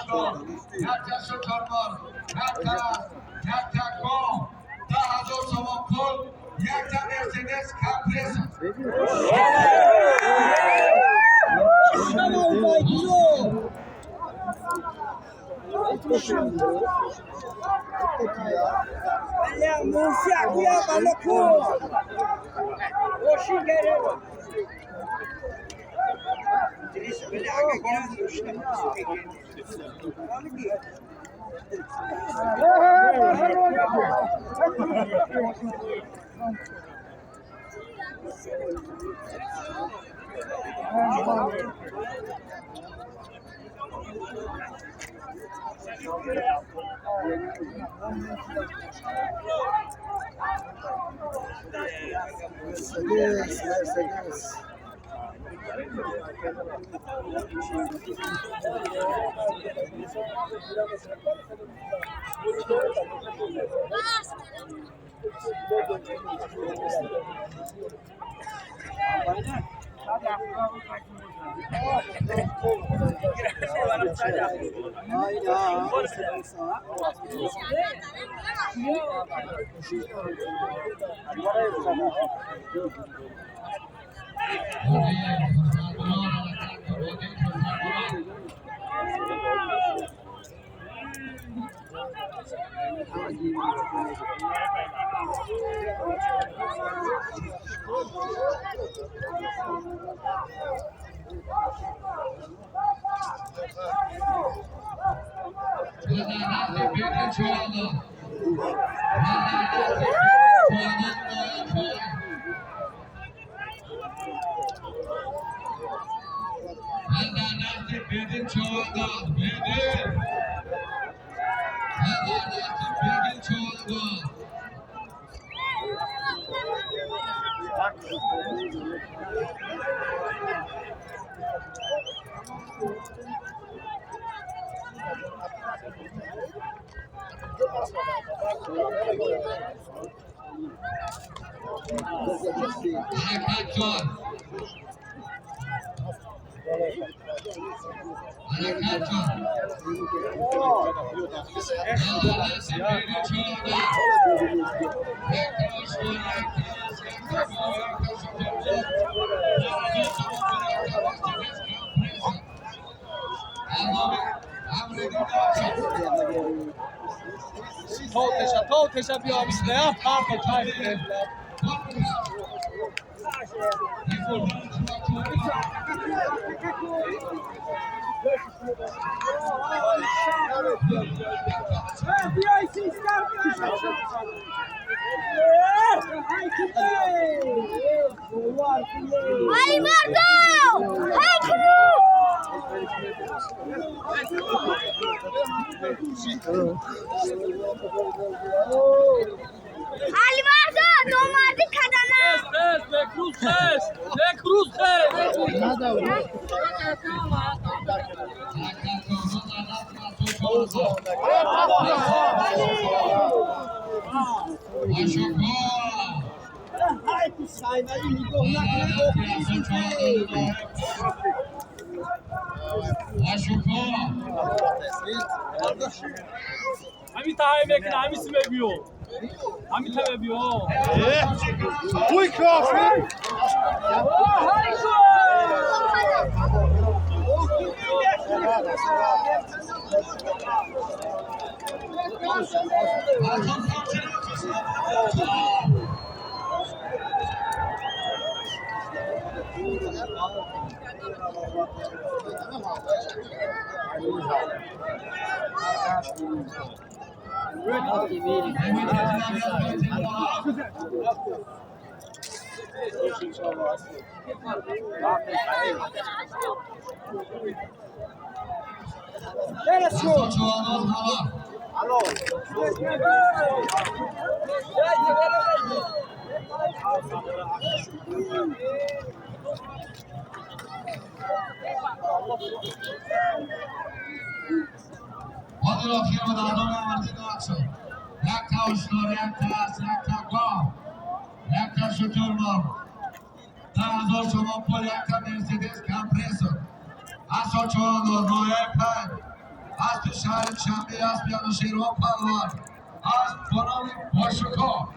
آشکار یک شکرمار یک گام 10,000 تومان پول یک مرسدس کمپرسور Mercedes. تاشا بیا بیشتر فرق کرد Aí, Marcão! Ai, Ali Marcão, tomate cadana. Cruz. Nada, همین تایی میکنه همین سی بیو همین تایی بیو Quick coffee! Odilo firma da Adana Martinoviću. Jaka ušlor, jaka gol. Jaka šuturmor. Daha zor şoman pol, jaka Mercedes kompresor. Aso çoğunluğu, Noyer Pen. از تو شهر شنبه از پیانو شیروان پهلوان از بنام باشکا